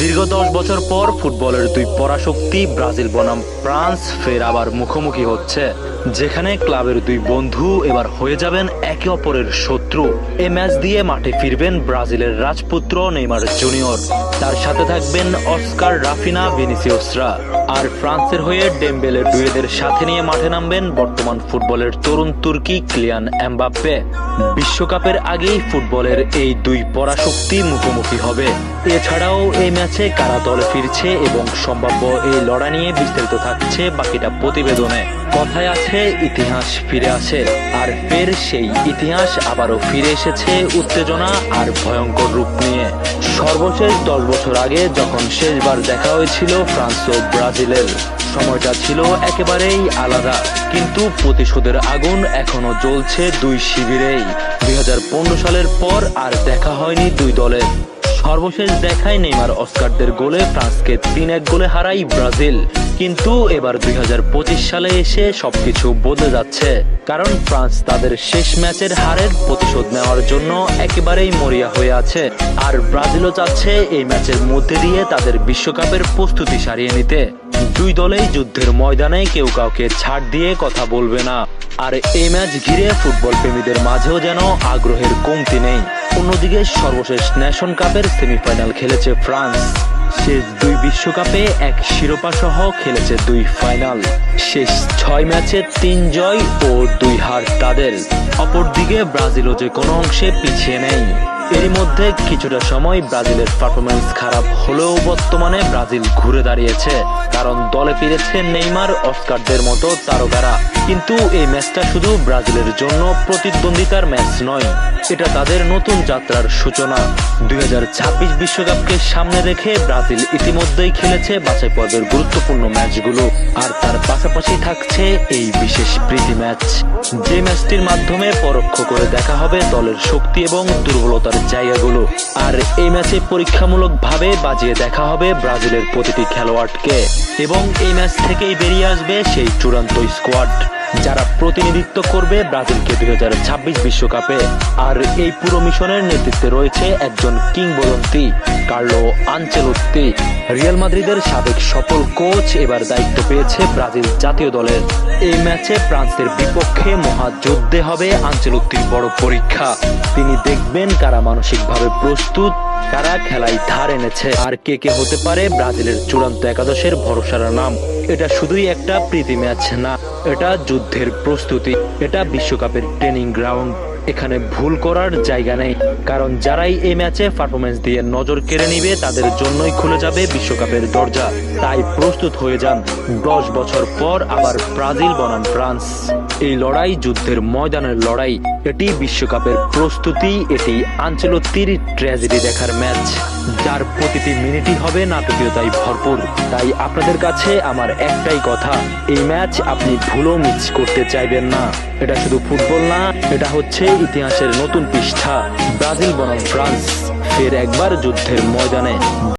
দীর্ঘ 10 বছর পর ফুটবলের দুই পরাশক্তি ব্রাজিল বনাম ফ্রান্স ফের আবার মুখোমুখি হচ্ছে, যেখানে ক্লাবের দুই বন্ধু এবার হয়ে যাবেন একে অপরের শত্রু। এই ম্যাচ দিয়ে মাঠে ফিরবেন ব্রাজিলের রাজপুত্র নেইমার জুনিয়র, তার সাথে থাকবেন অস্কার, রাফিনা, ভিনিসিয়াসরা। আর ফ্রান্সের হয়ে ডেম্বেলে ডুয়েদের সাথে নিয়ে মাঠে নামবেন বর্তমান ফুটবলের তরুণ তুর্কি কিলিয়ান এমবাপ্পে। বিশ্বকাপের আগেই ফুটবলের এই দুই পরাশক্তি মুখোমুখি হবে। এছাড়াও এই ম্যাচে কারা দলে ফিরছে এবং সম্ভাব্য এই লড়াই নিয়ে বিস্তারিত থাকছে বাকিটা প্রতিবেদনে। কথায় আছে ইতিহাস ফিরে আসে, আর ফের সেই ইতিহাস আবারও ফিরে এসেছে উত্তেজনা আর ভয়ঙ্কর রূপ নিয়ে। সর্বশেষ 10 বছর আগে যখন শেষবার দেখা হয়েছিল ফ্রান্স ও ব্রাজিলের, সময়টা ছিল একেবারেই আলাদা, কিন্তু প্রতিশোধের আগুন এখনো জ্বলছে দুই শিবিরেই। 2015 সালের পর আর দেখা হয়নি দুই দলের। সর্বশেষ দেখায় নেইমার অস্কারদের গোলে ফ্রান্সকে 3-1 গোলে হারায় ব্রাজিল। কিন্তু এবার 2025 সালে এসে সবকিছু বদলে যাচ্ছে, কারণ ফ্রান্স তাদের শেষ ম্যাচের হারের প্রতিশোধ নেওয়ার জন্য একেবারেই মরিয়া হয়ে আছে। আর ব্রাজিলও চাচ্ছে এই ম্যাচের মধ্যে দিয়ে তাদের বিশ্বকাপের প্রস্তুতি সারিয়ে নিতে। দুই দলেই যুদ্ধের ময়দানে কেউ কাউকে ছাড় দিয়ে কথা বলবে না। আর এই ম্যাচ ঘিরে ফুটবল প্রেমীদের মাঝেও যেন আগ্রহের কমতি নেই। অন্যদিকে সর্বশেষ নেশন কাপের সেমিফাইনাল খেলেছে ফ্রান্স। শেষ দুই বিশ্বকাপে এক শিরোপা সহ খেলেছে দুই ফাইনাল। শেষ 6 ম্যাচে 3 জয় ও 2 হার তাদের। অপরদিকে ব্রাজিলও যে কোনো অংশে পিছিয়ে নেই। এরই মধ্যে কিছুটা সময় ব্রাজিলের পারফরমেন্স খারাপ হলেও বর্তমানে ব্রাজিল ঘুরে দাঁড়িয়েছে, কারণ দলে ফিরেছে নেইমার, অস্কারদের মতো তারকারা। কিন্তু এই ম্যাচটা শুধু ব্রাজিলের জন্য প্রতিদ্বন্দ্বিতার ম্যাচ নয়, এটা তাদের নতুন যাত্রার সূচনা। 2026 বিশ্বকাপকে সামনে রেখে ব্রাজিল ইতিমধ্যেই খেলেছে বাছাই পর্বের গুরুত্বপূর্ণ ম্যাচগুলো, আর তার পাশাপাশি থাকছে এই বিশেষ প্রীতি ম্যাচ, যে ম্যাচটির মাধ্যমে পরোক্ষ করে দেখা হবে দলের শক্তি এবং দুর্বলতার জায়গাগুলো। আর এই ম্যাচে পরীক্ষামূলকভাবে বাজিয়ে দেখা হবে ব্রাজিলের প্রতিটি খেলোয়াড়কে, এবং এই ম্যাচ থেকেই বেরিয়ে আসবে সেই চূড়ান্ত স্কোয়াড যারা প্রতিনিধিত্ব করবে ব্রাজিলকে 2026 বিশ্বকাপে। আর এই পুরো মিশনের নেতৃত্বে রয়েছে একজন কিংবদন্তি, কার্লো আনচেলত্তি। রিয়াল মাদ্রিদের সাবেক সফল কোচ এবার দায়িত্ব পেয়েছে ব্রাজিল জাতীয় দলের। এই ম্যাচে ফ্রান্সের বিপক্ষে মহাযুদ্ধে হবে আনচেলত্তির বড় পরীক্ষা। তিনি দেখবেন কারা মানসিকভাবে প্রস্তুত, কারা খেলায় ধার এনেছে, আর কে কে হতে পারে ব্রাজিলের চূড়ান্ত একাদশের ভরসার নাম। এটা শুধুই একটা প্রীতি ম্যাচ না, এটা যুদ্ধের প্রস্তুতি, এটা বিশ্বকাপের ট্রেনিং গ্রাউন্ড। এখানে ভুল করার জায়গা নেই, কারণ যারাই এই ম্যাচে পারফরমেন্স দিয়ে নজর কেড়ে নিবে তাদের জন্যই খুলে যাবে বিশ্বকাপের দরজা। তাই প্রস্তুত হয়ে যান। 10 বছর পর আবার ব্রাজিল বনাম ফ্রান্স। এই লড়াই যুদ্ধের ময়দানের লড়াই, এটি বিশ্বকাপের প্রস্তুতি, এটি আনচেলত্তির ট্র্যাজেডি দেখার ম্যাচ, যার প্রতিটি মিনিটই হবে নাটকীয়তায় ভরপুর। তাই আপনাদের কাছে আমার একটাই কথা, এই ম্যাচ আপনি ভুলও মিস করতে চাইবেন না। এটা শুধু ফুটবল না, এটা হচ্ছে ইতিহাসের নতুন পৃষ্ঠা। ব্রাজিল বনাম ফ্রান্স, ফের একবার যুদ্ধের ময়দানে।